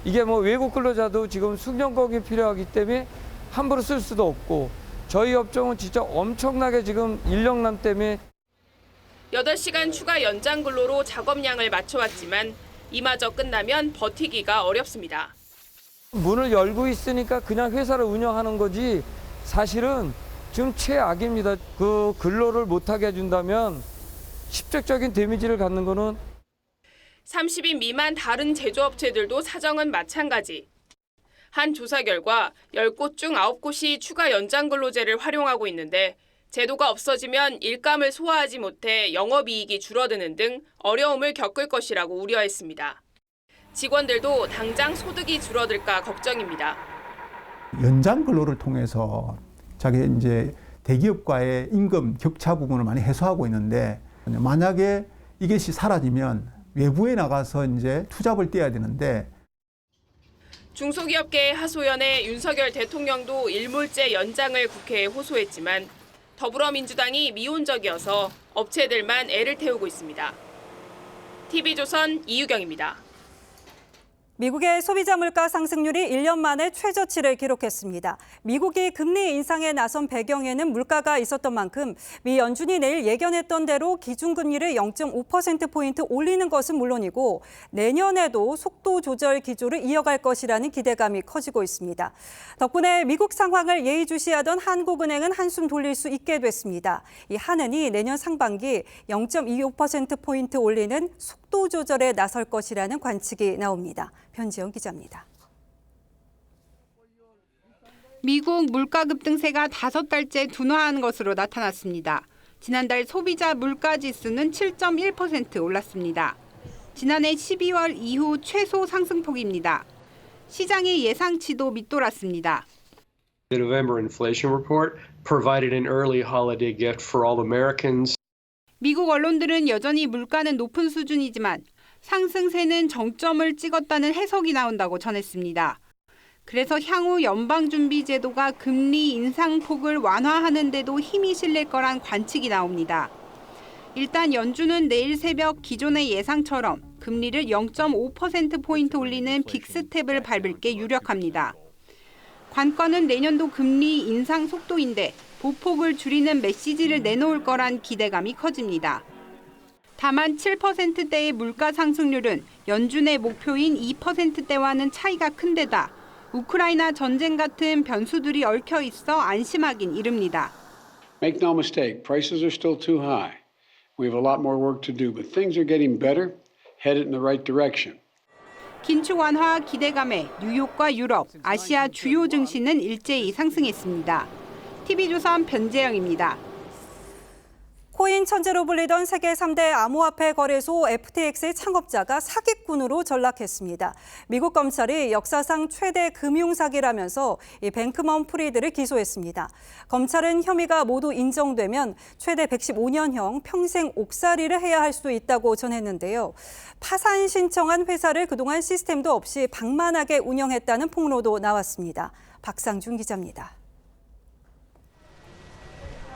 이게 외국 근로자도 지금 숙련법이 필요하기 때문에 함부로 쓸 수도 없고 저희 업종은 진짜 엄청나게 지금 인력난 때문에 8시간 추가 연장 근로로 작업량을 맞춰왔지만 이마저 끝나면 버티기가 어렵습니다. 문을 열고 있으니까 그냥 회사를 운영하는 거지 사실은 지금 최악입니다. 그 근로를 못하게 해준다면 직접적인 데미지를 갖는 거는 30인 미만 다른 제조업체들도 사정은 마찬가지. 한 조사 결과 10곳 중 9곳이 추가 연장 근로제를 활용하고 있는데 제도가 없어지면 일감을 소화하지 못해 영업이익이 줄어드는 등 어려움을 겪을 것이라고 우려했습니다. 직원들도 당장 소득이 줄어들까 걱정입니다. 연장 근로를 통해서 자기 이제 대기업과의 임금 격차 부분을 많이 해소하고 있는데 만약에 이것이 사라지면 외부에 나가서 이제 투잡을 떼야 되는데 중소기업계의 하소연에 윤석열 대통령도 일몰제 연장을 국회에 호소했지만 더불어민주당이 미온적이어서 업체들만 애를 태우고 있습니다. TV조선 이유경입니다. 미국의 소비자 물가 상승률이 1년 만에 최저치를 기록했습니다. 미국이 금리 인상에 나선 배경에는 물가가 있었던 만큼 미 연준이 내일 예견했던 대로 기준금리를 0.5%포인트 올리는 것은 물론이고 내년에도 속도 조절 기조를 이어갈 것이라는 기대감이 커지고 있습니다. 덕분에 미국 상황을 예의주시하던 한국은행은 한숨 돌릴 수 있게 됐습니다. 이 한은이 내년 상반기 0.25%포인트 올리는 속도 조절에 나설 것이라는 관측이 나옵니다. 변지영 기자입니다. 미국 물가 급등세가 5달째 둔화한 것으로 나타났습니다. 지난달 소비자 물가 지수는 7.1% 올랐습니다. 지난해 12월 이후 최소 상승폭입니다. 시장의 예상치도 밑돌았습니다. The November inflation report provided an early holiday gift for all Americans. 미국 언론들은 여전히 물가는 높은 수준이지만 상승세는 정점을 찍었다는 해석이 나온다고 전했습니다. 그래서 향후 연방준비제도가 금리 인상폭을 완화하는 데도 힘이 실릴 거란 관측이 나옵니다. 일단 연준은 내일 새벽 기존의 예상처럼 금리를 0.5%포인트 올리는 빅스텝을 밟을 게 유력합니다. 관건은 내년도 금리 인상 속도인데 보폭을 줄이는 메시지를 내놓을 거란 기대감이 커집니다. 다만 7%대의 물가 상승률은 연준의 목표인 2%대와는 차이가 큰 데다 우크라이나 전쟁 같은 변수들이 얽혀 있어 안심하긴 이릅니다. Make no mistake, prices are still too high. We have a lot more work to do, but things are getting better, headed in the right direction. 긴축 완화 기대감에 뉴욕과 유럽, 아시아 주요 증시는 일제히 상승했습니다. TV조선 변재영입니다. 코인 천재로 불리던 세계 3대 암호화폐 거래소 FTX의 창업자가 사기꾼으로 전락했습니다. 미국 검찰이 역사상 최대 금융사기라면서 이 뱅크먼 프리드를 기소했습니다. 검찰은 혐의가 모두 인정되면 최대 115년형 평생 옥살이를 해야 할 수도 있다고 전했는데요. 파산 신청한 회사를 그동안 시스템도 없이 방만하게 운영했다는 폭로도 나왔습니다. 박상준 기자입니다.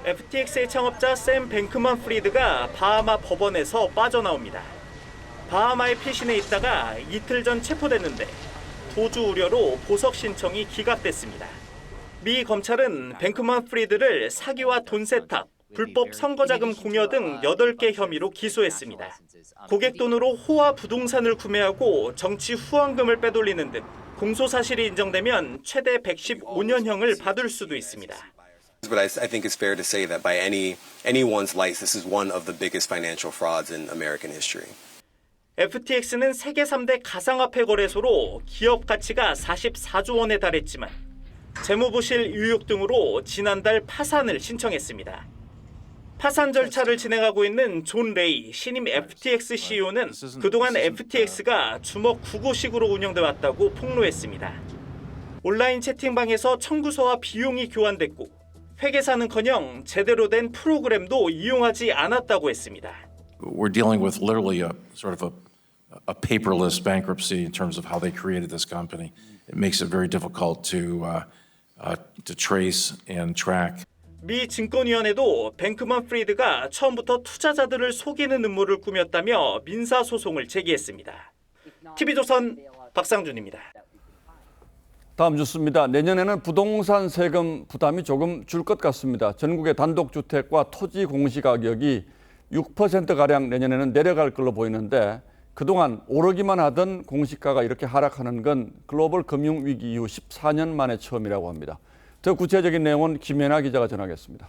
FTX의 창업자 샘 뱅크먼 프리드가 바하마 법원에서 빠져나옵니다. 바하마의 피신에 있다가 이틀 전 체포됐는데 도주 우려로 보석 신청이 기각됐습니다. 미 검찰은 뱅크먼 프리드를 사기와 돈 세탁, 불법 선거자금 공여 등 8개 혐의로 기소했습니다. 고객 돈으로 호화 부동산을 구매하고 정치 후원금을 빼돌리는 등 공소 사실이 인정되면 최대 115년형을 받을 수도 있습니다. But I think it's fair to say that by anyone's lights, this is one of the biggest financial frauds in American history. FTX는 세계 3대 가상화폐 거래소로 기업 가치가 44조 원에 달했지만 재무부실 유혹 등으로 지난달 파산을 신청했습니다. 파산 절차를 진행하고 있는 존 레이 신임 FTX CEO는 그동안 FTX가 주먹 9구식으로 운영돼 왔다고 폭로했습니다. 온라인 채팅방에서 청구서와 비용이 교환됐고 회계사는커녕 제대로 된 프로그램도 이용하지 않았다고 했습니다. We're dealing with literally a sort of a paperless bankruptcy in terms of how they created this company. It makes it very difficult to trace and track. 미 증권위원회도 뱅크먼 프리드가 처음부터 투자자들을 속이는 음모를 꾸몄다며 민사 소송을 제기했습니다. TV조선 박상준입니다. 다음 뉴스입니다. 내년에는 부동산 세금 부담이 조금 줄 것 같습니다. 전국의 단독주택과 토지 공시가격이 6%가량 내년에는 내려갈 걸로 보이는데 그동안 오르기만 하던 공시가가 이렇게 하락하는 건 글로벌 금융위기 이후 14년 만에 처음이라고 합니다. 더 구체적인 내용은 김연아 기자가 전하겠습니다.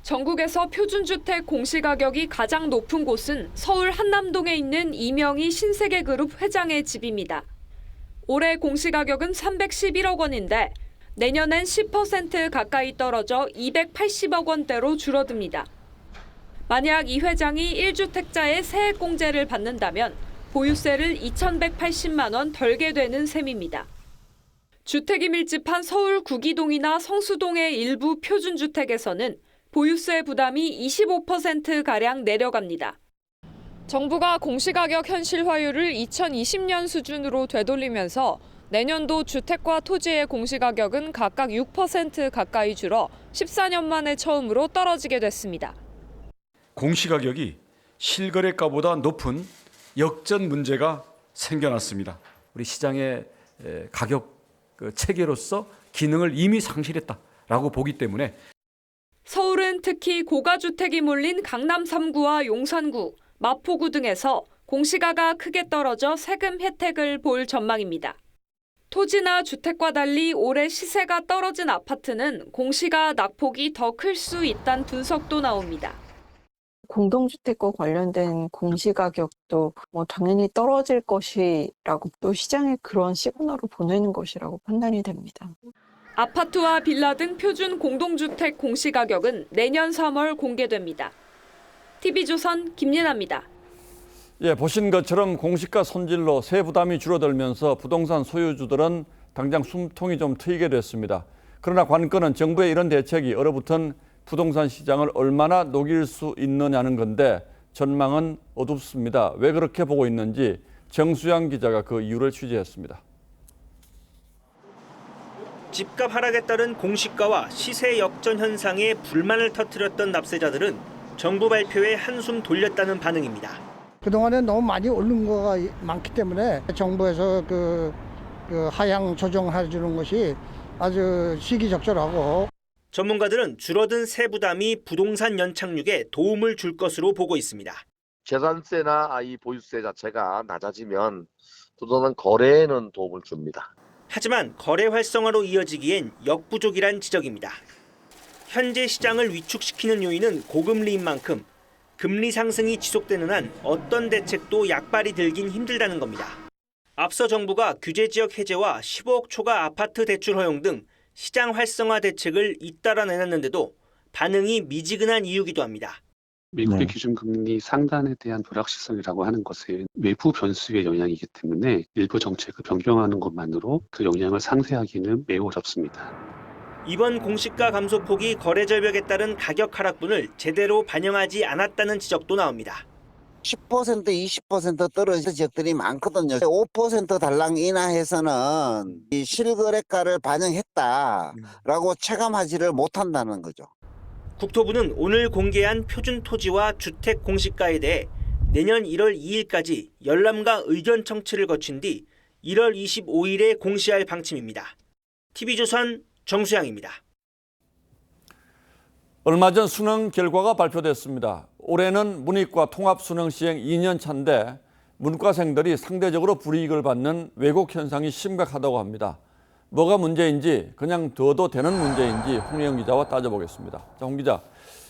전국에서 표준주택 공시가격이 가장 높은 곳은 서울 한남동에 있는 이명희 신세계그룹 회장의 집입니다. 올해 공시가격은 311억 원인데 내년엔 10% 가까이 떨어져 280억 원대로 줄어듭니다. 만약 이 회장이 1주택자의 세액공제를 받는다면 보유세를 2,180만 원 덜게 되는 셈입니다. 주택이 밀집한 서울 구기동이나 성수동의 일부 표준주택에서는 보유세 부담이 25%가량 내려갑니다. 정부가 공시가격 현실화율을 2020년 수준으로 되돌리면서 내년도 주택과 토지의 공시가격은 각각 6% 가까이 줄어 14년 만에 처음으로 떨어지게 됐습니다. 공시가격이 실거래가보다 높은 역전 문제가 생겨났습니다. 우리 시장의 가격 체계로서 기능을 이미 상실했다라고 보기 때문에 서울은 특히 고가주택이 몰린 강남 3구와 용산구, 마포구 등에서 공시가가 크게 떨어져 세금 혜택을 볼 전망입니다. 토지나 주택과 달리 올해 시세가 떨어진 아파트는 공시가 낙폭이 더 클 수 있다는 분석도 나옵니다. 공동주택과 관련된 공시가격도 당연히 떨어질 것이라고 또 시장에 그런 시그널을 보내는 것이라고 판단이 됩니다. 아파트와 빌라 등 표준 공동주택 공시가격은 내년 3월 공개됩니다. TV조선 김예나입니다. 보신 것처럼 공시가 손질로 세 부담이 줄어들면서 부동산 소유주들은 당장 숨통이 좀 트이게 됐습니다. 그러나 관건은 정부의 이런 대책이 얼어붙은 부동산 시장을 얼마나 녹일 수 있느냐는 건데 전망은 어둡습니다. 왜 그렇게 보고 있는지 정수양 기자가 그 이유를 취재했습니다. 집값 하락에 따른 공시가와 시세 역전 현상에 불만을 터뜨렸던 납세자들은 정부 발표에 한숨 돌렸다는 반응입니다. 그동안에 너무 많이 오른 거가 많기 때문에 정부에서 그 하향 조정해 주는 것이 아주 시기적절하고, 전문가들은 줄어든 세부담이 부동산 연착륙에 도움을 줄 것으로 보고 있습니다. 재산세나 이 보유세 자체가 낮아지면 부동산 거래에는 도움을 줍니다. 하지만 거래 활성화로 이어지기엔 역부족이란 지적입니다. 현재 시장을 위축시키는 요인은 고금리인 만큼 금리 상승이 지속되는 한 어떤 대책도 약발이 들긴 힘들다는 겁니다. 앞서 정부가 규제 지역 해제와 15억 초과 아파트 대출 허용 등 시장 활성화 대책을 잇따라 내놨는데도 반응이 미지근한 이유기도 합니다. 미국의 기준금리 상단에 대한 불확실성이라고 하는 것은 외부 변수의 영향이기 때문에 일부 정책을 변경하는 것만으로 그 영향을 상쇄하기는 매우 어렵습니다. 이번 공시가 감소폭이 거래 절벽에 따른 가격 하락분을 제대로 반영하지 않았다는 지적도 나옵니다. 10% 20% 떨어진 지역들이 많거든요. 5% 달랑 인하해서는 이 실거래가를 반영했다라고 체감하지를 못한다는 거죠. 국토부는 오늘 공개한 표준 토지와 주택 공시가에 대해 내년 1월 2일까지 열람과 의견 청취를 거친 뒤 1월 25일에 공시할 방침입니다. TV조선 정수양입니다. 얼마 전 수능 결과가 발표됐습니다. 올해는 문이과 통합 수능 시행 2년 차인데 문과생들이 상대적으로 불이익을 받는 왜곡 현상이 심각하다고 합니다. 뭐가 문제인지, 그냥 둬도 되는 문제인지 홍영 기자와 따져보겠습니다. 자, 홍 기자,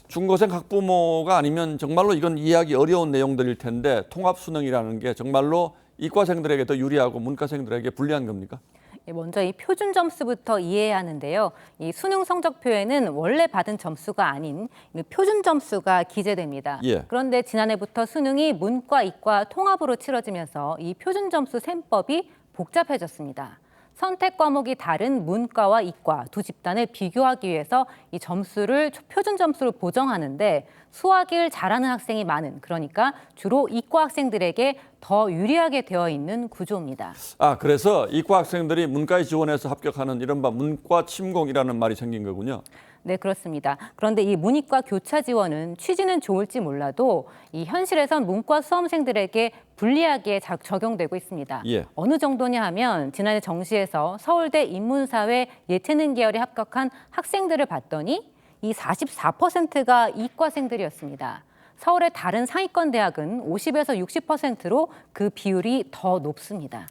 중고생 학부모가 아니면 정말로 이건 이해하기 어려운 내용들일 텐데 통합 수능이라는 게 정말로 이과생들에게 더 유리하고 문과생들에게 불리한 겁니까? 먼저 이 표준 점수부터 이해해야 하는데요. 이 수능 성적표에는 원래 받은 점수가 아닌 표준 점수가 기재됩니다. 그런데 지난해부터 수능이 문과, 이과 통합으로 치러지면서 이 표준 점수 셈법이 복잡해졌습니다. 선택 과목이 다른 문과와 이과 두 집단을 비교하기 위해서 이 점수를 표준 점수로 보정하는데 수학을 잘하는 학생이 많은, 그러니까 주로 이과 학생들에게 더 유리하게 되어 있는 구조입니다. 그래서 이과 학생들이 문과에 지원해서 합격하는 이른바 문과 침공이라는 말이 생긴 거군요. 네, 그렇습니다. 그런데 이 문이과 교차 지원은 취지는 좋을지 몰라도 이 현실에선 문과 수험생들에게 불리하게 적용되고 있습니다. 어느 정도냐 하면 지난해 정시에서 서울대 인문사회 예체능 계열에 합격한 학생들을 봤더니 이 44%가 이과생들이었습니다. 서울의 다른 상위권 대학은 50에서 60%로 그 비율이 더 높습니다.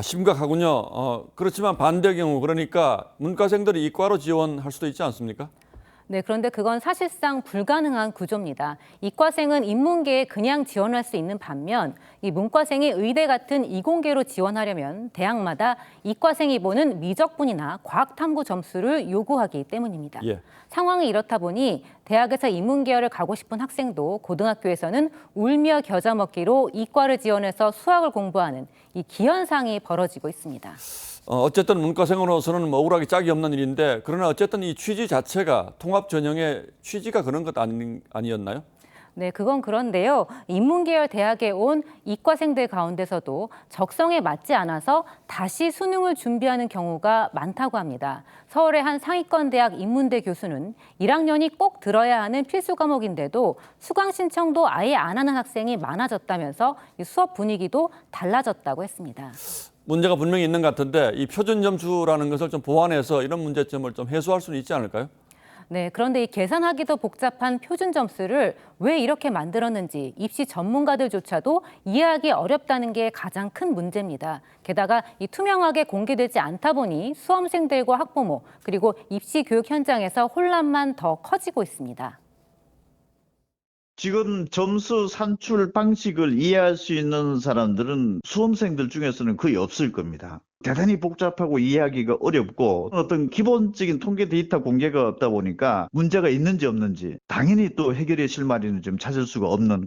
심각하군요. 그렇지만 반대 경우, 그러니까 문과생들이 이과로 지원할 수도 있지 않습니까? 네, 그런데 그건 사실상 불가능한 구조입니다. 이과생은 인문계에 그냥 지원할 수 있는 반면 이 문과생이 의대 같은 이공계로 지원하려면 대학마다 이과생이 보는 미적분이나 과학탐구 점수를 요구하기 때문입니다. 상황이 이렇다 보니 대학에서 인문계열을 가고 싶은 학생도 고등학교에서는 울며 겨자 먹기로 이과를 지원해서 수학을 공부하는 이 기현상이 벌어지고 있습니다. 어쨌든 문과생으로서는 억울하기 짝이 없는 일인데, 그러나 어쨌든 이 취지 자체가 통합 전형의 취지가 그런 것 아니었나요? 네, 그건 그런데요. 인문계열 대학에 온 이과생들 가운데서도 적성에 맞지 않아서 다시 수능을 준비하는 경우가 많다고 합니다. 서울의 한 상위권 대학 인문대 교수는 1학년이 꼭 들어야 하는 필수 과목인데도 수강 신청도 아예 안 하는 학생이 많아졌다면서 이 수업 분위기도 달라졌다고 했습니다. 문제가 분명히 있는 것 같은데 이 표준 점수라는 것을 좀 보완해서 이런 문제점을 좀 해소할 수는 있지 않을까요? 네, 그런데 이 계산하기도 복잡한 표준 점수를 왜 이렇게 만들었는지 입시 전문가들조차도 이해하기 어렵다는 게 가장 큰 문제입니다. 게다가 이 투명하게 공개되지 않다 보니 수험생들과 학부모 그리고 입시 교육 현장에서 혼란만 더 커지고 있습니다. 지금 점수 산출 방식을 이해할 수 있는 사람들은 수험생들 중에서는 거의 없을 겁니다. 대단히 복잡하고 이해하기가 어렵고 어떤 기본적인 통계 데이터 공개가 없다 보니까 문제가 있는지 없는지 당연히 또 해결의 실마리는 좀 찾을 수가 없는.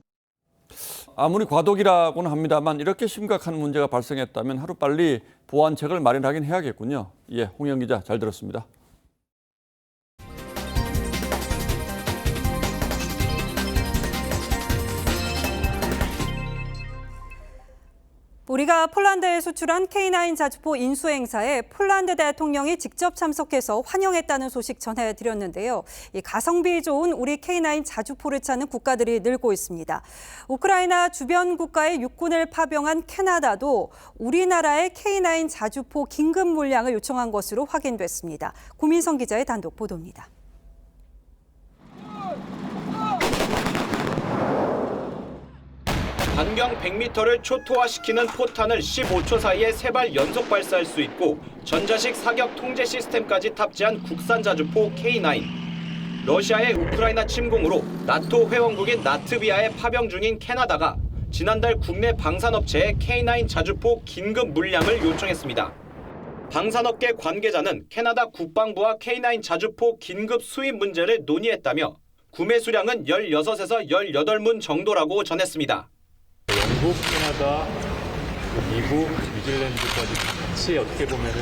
아무리 과도기라고는 합니다만 이렇게 심각한 문제가 발생했다면 하루빨리 보완책을 마련하긴 해야겠군요. 홍영 기자 잘 들었습니다. 우리가 폴란드에 수출한 K9 자주포 인수 행사에 폴란드 대통령이 직접 참석해서 환영했다는 소식 전해드렸는데요. 이 가성비 좋은 우리 K9 자주포를 찾는 국가들이 늘고 있습니다. 우크라이나 주변 국가의 육군을 파병한 캐나다도 우리나라의 K9 자주포 긴급 물량을 요청한 것으로 확인됐습니다. 고민성 기자의 단독 보도입니다. 반경 100m를 초토화시키는 포탄을 15초 사이에 3발 연속 발사할 수 있고 전자식 사격 통제 시스템까지 탑재한 국산 자주포 K9. 러시아의 우크라이나 침공으로 나토 회원국인 라트비아에 파병 중인 캐나다가 지난달 국내 방산업체에 K9 자주포 긴급 물량을 요청했습니다. 방산업계 관계자는 캐나다 국방부와 K9 자주포 긴급 수입 문제를 논의했다며 구매 수량은 16에서 18문 정도라고 전했습니다. 영국, 캐나다, 미국, 뉴질랜드까지 같이 어떻게 보면은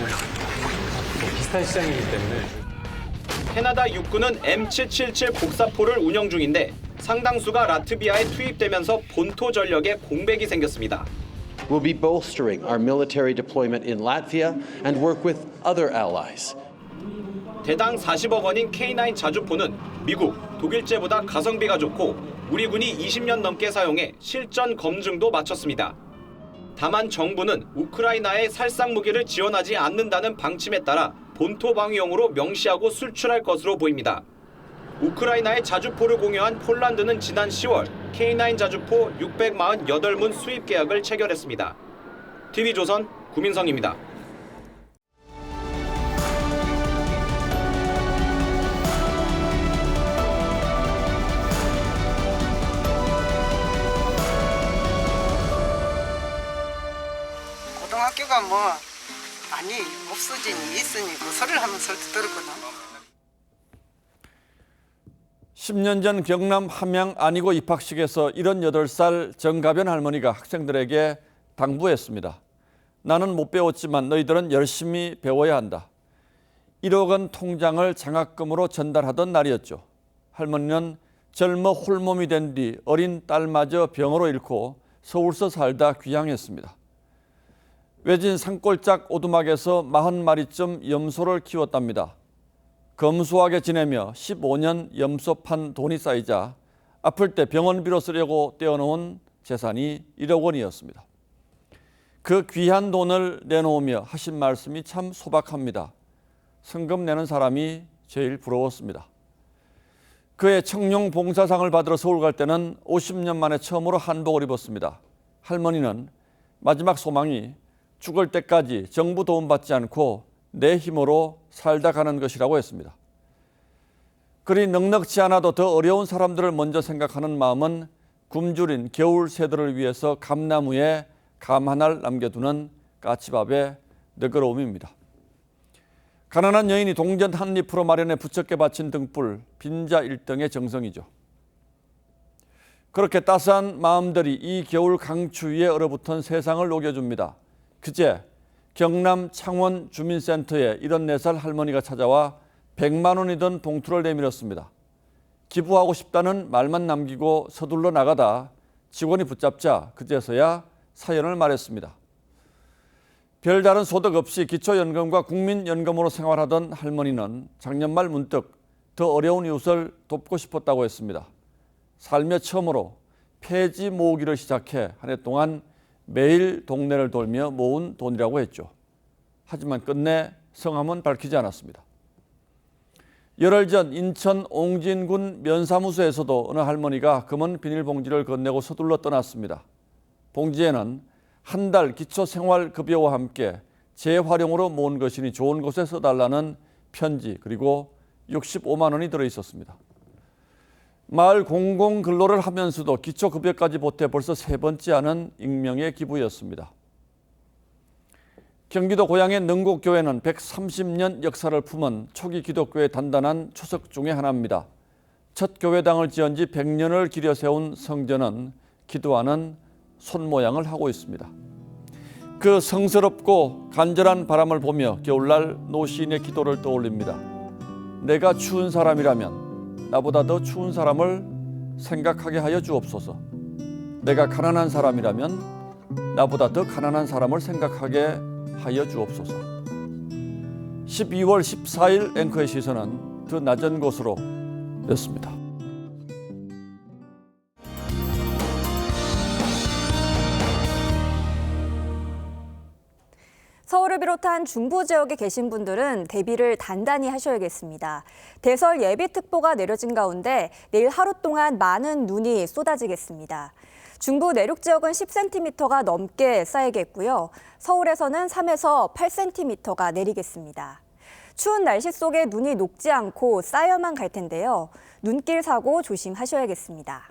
비슷한 시장이기 때문에 캐나다 육군은 M777 복사포를 운영 중인데 상당수가 라트비아에 투입되면서 본토 전력에 공백이 생겼습니다. We'll be bolstering our military deployment in Latvia and work with other allies. 대당 40억 원인 K9 자주포는 미국, 독일제보다 가성비가 좋고 우리 군이 20년 넘게 사용해 실전 검증도 마쳤습니다. 다만 정부는 우크라이나에 살상 무기를 지원하지 않는다는 방침에 따라 본토 방위용으로 명시하고 수출할 것으로 보입니다. 우크라이나의 자주포를 공유한 폴란드는 지난 10월 K9 자주포 648문 수입 계약을 체결했습니다. TV조선 구민성입니다. 고등학교가 아니 없어지니 있으니 그 소리를 하면서 들었거든. 10년 전 경남 함양 안이고 입학식에서 78살 정가변 할머니가 학생들에게 당부했습니다. 나는 못 배웠지만 너희들은 열심히 배워야 한다. 1억 원 통장을 장학금으로 전달하던 날이었죠. 할머니는 젊어 홀몸이 된 뒤 어린 딸마저 병으로 잃고 서울서 살다 귀향했습니다. 외진 산골짝 오두막에서 40마리쯤 염소를 키웠답니다. 검소하게 지내며 15년 염소 판 돈이 쌓이자 아플 때 병원비로 쓰려고 떼어놓은 재산이 1억 원이었습니다. 그 귀한 돈을 내놓으며 하신 말씀이 참 소박합니다. 성금 내는 사람이 제일 부러웠습니다. 그의 청룡 봉사상을 받으러 서울 갈 때는 50년 만에 처음으로 한복을 입었습니다. 할머니는 마지막 소망이 죽을 때까지 정부 도움받지 않고 내 힘으로 살다 가는 것이라고 했습니다. 그리 넉넉지 않아도 더 어려운 사람들을 먼저 생각하는 마음은 굶주린 겨울 새들을 위해서 감나무에 감 하나를 남겨두는 까치밥의 너그러움입니다. 가난한 여인이 동전 한 잎으로 마련해 부쩍게 바친 등불, 빈자 1등의 정성이죠. 그렇게 따스한 마음들이 이 겨울 강추위에 얼어붙은 세상을 녹여줍니다. 그제 경남 창원 주민센터에 74살 할머니가 찾아와 100만 원이 든 봉투를 내밀었습니다. 기부하고 싶다는 말만 남기고 서둘러 나가다 직원이 붙잡자 그제서야 사연을 말했습니다. 별다른 소득 없이 기초연금과 국민연금으로 생활하던 할머니는 작년 말 문득 더 어려운 이웃을 돕고 싶었다고 했습니다. 살며 처음으로 폐지 모으기를 시작해 한 해 동안 매일 동네를 돌며 모은 돈이라고 했죠. 하지만 끝내 성함은 밝히지 않았습니다. 열흘 전 인천 옹진군 면사무소에서도 어느 할머니가 검은 비닐봉지를 건네고 서둘러 떠났습니다. 봉지에는 한 달 기초생활급여와 함께 재활용으로 모은 것이니 좋은 곳에 써달라는 편지 그리고 65만 원이 들어있었습니다. 마을 공공근로를 하면서도 기초급여까지 보태 벌써 3번째 하는 익명의 기부였습니다. 경기도 고양의 능곡교회는 130년 역사를 품은 초기 기독교의 단단한 초석 중에 하나입니다. 첫 교회당을 지은 지 100년을 기려 세운 성전은 기도하는 손 모양을 하고 있습니다. 그 성스럽고 간절한 바람을 보며 겨울날 노시인의 기도를 떠올립니다. 내가 추운 사람이라면 나보다 더 추운 사람을 생각하게 하여 주옵소서. 내가 가난한 사람이라면 나보다 더 가난한 사람을 생각하게 하여 주옵소서. 12월 14일 앵커의 시선은 더 낮은 곳으로 였습니다. 서울을 비롯한 중부 지역에 계신 분들은 대비를 단단히 하셔야겠습니다. 대설 예비특보가 내려진 가운데 내일 하루 동안 많은 눈이 쏟아지겠습니다. 중부 내륙 지역은 10cm가 넘게 쌓이겠고요. 서울에서는 3에서 8cm가 내리겠습니다. 추운 날씨 속에 눈이 녹지 않고 쌓여만 갈 텐데요. 눈길 사고 조심하셔야겠습니다.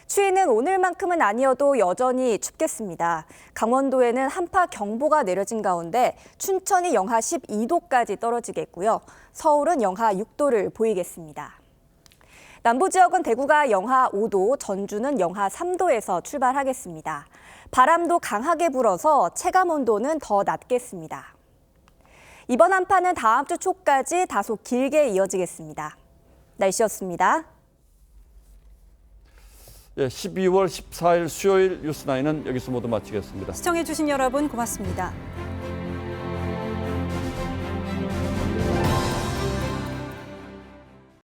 추위는 오늘만큼은 아니어도 여전히 춥겠습니다. 강원도에는 한파 경보가 내려진 가운데 춘천이 영하 12도까지 떨어지겠고요. 서울은 영하 6도를 보이겠습니다. 남부 지역은 대구가 영하 5도, 전주는 영하 3도에서 출발하겠습니다. 바람도 강하게 불어서 체감 온도는 더 낮겠습니다. 이번 한파는 다음 주 초까지 다소 길게 이어지겠습니다. 날씨였습니다. 12월 14일 수요일 뉴스9은 여기서 모두 마치겠습니다. 시청해주신 여러분 고맙습니다.